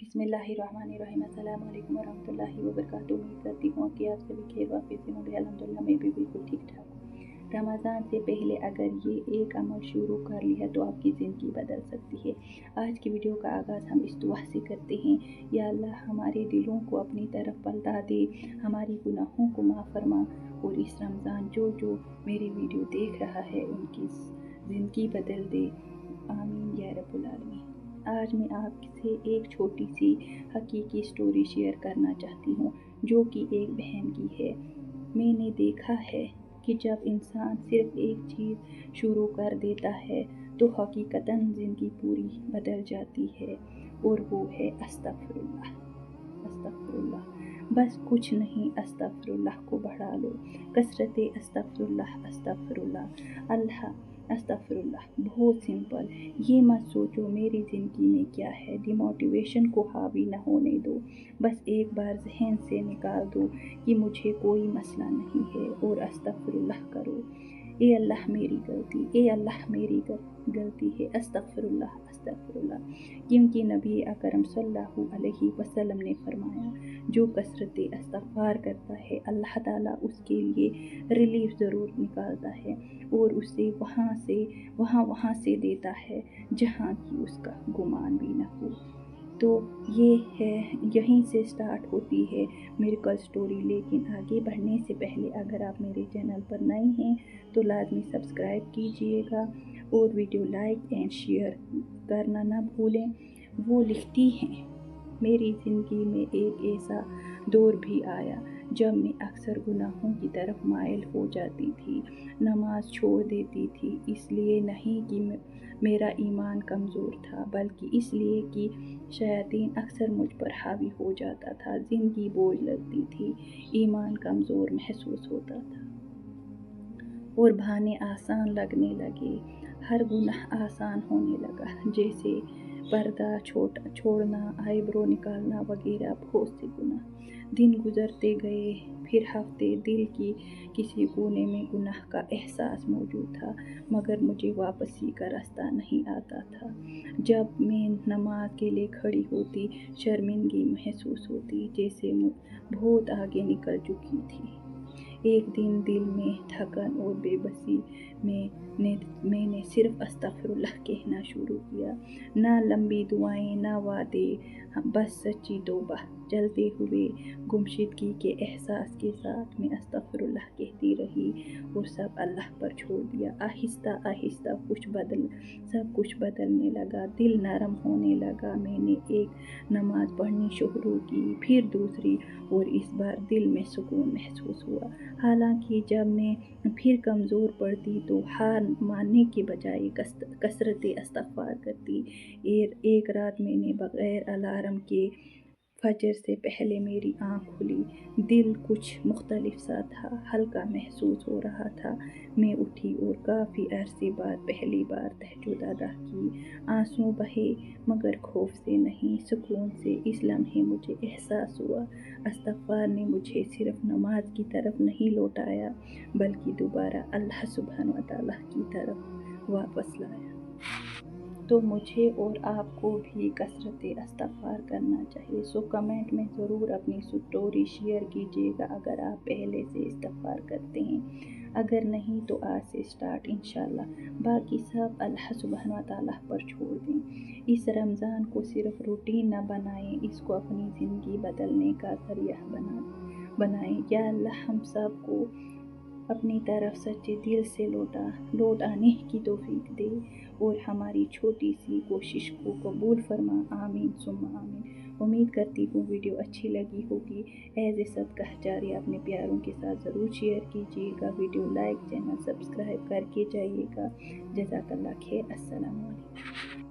बिस्मिल्लाहिर्रहमानिर्रहीम। अस्सलाम वालेकुम वरहमतुल्लाहि वबरकातुहू। उम्मीद करती हूँ कि आप सभी खैर वाफियत से होंगे। अल्हम्दुलिल्लाह मैं भी बिल्कुल ठीक ठाक हूँ। रमज़ान से पहले अगर ये एक अमल शुरू कर लिया तो आपकी ज़िंदगी बदल सकती है। आज की वीडियो का आगाज़ हम इस दुआ से करते हैं, या अल्लाह हमारे दिलों को अपनी तरफ पलटा दे, हमारी गुनाहों को माफ़ फरमा, और इस रमज़ान जो मेरी वीडियो देख रहा है उनकी ज़िंदगी बदल दे। आमीन या रब्बुल आलमीन। आज मैं आपसे एक छोटी सी हकीकी स्टोरी शेयर करना चाहती हूँ, जो कि एक बहन की है। मैंने देखा है कि जब इंसान सिर्फ एक चीज़ शुरू कर देता है तो हकीकतन ज़िंदगी पूरी बदल जाती है, और वो है अस्तगफिरुल्लाह। अस्तगफिरुल्लाह, बस कुछ नहीं, अस्तगफिरुल्लाह को बढ़ा लो। कसरते अस्तगफिरुल्लाह, अस्तगफिरुल्लाह, अल्लाह अस्तगफिरुल्लाह। बहुत सिंपल। ये मत सोचो मेरी ज़िंदगी में क्या है, डिमोटिवेशन को हावी न होने दो। बस एक बार जहन से निकाल दो कि मुझे कोई मसला नहीं है, और अस्तगफिरुल्लाह करो। ए अल्लाह मेरी गलती, ए अल्लाह मेरी गलती है, अस्तगफिरुल्लाह अस्तगफिरुल्लाह। क्योंकि नबी अकरम सल्लल्लाहु अलैहि वसल्लम ने फरमाया, जो कसरत इस्तग़फ़ार करता है अल्लाह ताला उसके लिए रिलीफ ज़रूर निकालता है, और उसे वहाँ से देता है जहाँ की उसका गुमान भी न हो। तो ये है, यहीं से स्टार्ट होती है मिरेकल स्टोरी। लेकिन आगे बढ़ने से पहले अगर आप मेरे चैनल पर नए हैं तो लाजमी सब्सक्राइब कीजिएगा, और वीडियो लाइक एंड शेयर करना ना भूलें। वो लिखती हैं, मेरी ज़िंदगी में एक ऐसा दौर भी आया जब मैं अक्सर गुनाहों की तरफ माइल हो जाती थी। नमाज छोड़ देती थी, इसलिए नहीं कि मेरा ईमान कमज़ोर था, बल्कि इसलिए कि शैतान अक्सर मुझ पर हावी हो जाता था। ज़िंदगी बोझ लगती थी, ईमान कमज़ोर महसूस होता था, और बहाने आसान लगने लगे। हर गुनाह आसान होने लगा, जैसे पर्दा छोड़ना, आईब्रो निकालना वगैरह, बहुत से गुनाह। दिन गुजरते गए, फिर हफ्ते। दिल की किसी कोने में गुनाह का एहसास मौजूद था, मगर मुझे वापसी का रास्ता नहीं आता था। जब मैं नमाज के लिए खड़ी होती, शर्मिंदगी महसूस होती, जैसे बहुत आगे निकल चुकी थी। एक दिन दिल में थकन और बेबसी में मैंने सिर्फ अस्तगफिरुल्लाह कहना शुरू किया। ना लंबी दुआएं, ना वादे, बस सच्ची तौबा। चलते हुए गुमशुदगी के एहसास के साथ मैं अस्तगफिरुल्लाह कहती रही, और सब अल्लाह पर छोड़ दिया। आहिस्ता आहिस्ता सब कुछ बदलने लगा। दिल नरम होने लगा। मैंने एक नमाज पढ़नी शुरू की, फिर दूसरी, और इस बार दिल में सुकून महसूस हुआ। हालांकि जब मैं फिर कमज़ोर पड़ती तो हार मानने के बजाय कसरत इस्तग़फ़ार करती। एक रात मैंने बग़ैर अलार्म के फजर से पहले मेरी आँख खुली। दिल कुछ मुख्तलिफ सा था, हल्का महसूस हो रहा था। मैं उठी और काफ़ी अरसे बाद पहली बार तहज्जुद अदा की। आंसू बहे, मगर खौफ से नहीं, सुकून से। इस लम्हे मुझे एहसास हुआ, इस्तग़फ़ार ने मुझे सिर्फ नमाज की तरफ नहीं लौटाया, बल्कि दोबारा अल्लाह सुब्हानहू व तआला की तरफ वापस लाया। तो मुझे और आपको भी कसरत इस्तग़फ़ार करना चाहिए। सो कमेंट में ज़रूर अपनी स्टोरी शेयर कीजिएगा अगर आप पहले से इस्तग़फ़ार करते हैं। अगर नहीं तो आज से स्टार्ट इंशाल्लाह। बाकी सब अल्लाह सुब्हानहू व तआला पर छोड़ दें। इस रमज़ान को सिर्फ रूटीन न बनाएं, इसको अपनी ज़िंदगी बदलने का ज़रिया बनाएं। या अल्लाह हम सब को अपनी तरफ सच्चे दिल से लौट आने की तौफीक दे, और हमारी छोटी सी कोशिश को कबूल फरमा। आमीन सुम्मा आमीन। उम्मीद करती हूँ वीडियो अच्छी लगी होगी। एज ए सदका जारिया अपने प्यारों के साथ ज़रूर शेयर कीजिएगा। वीडियो लाइक, चैनल सब्सक्राइब करके जाइएगा। जज़ाकल्लाह खैर। अस्सलाम वालेकुम।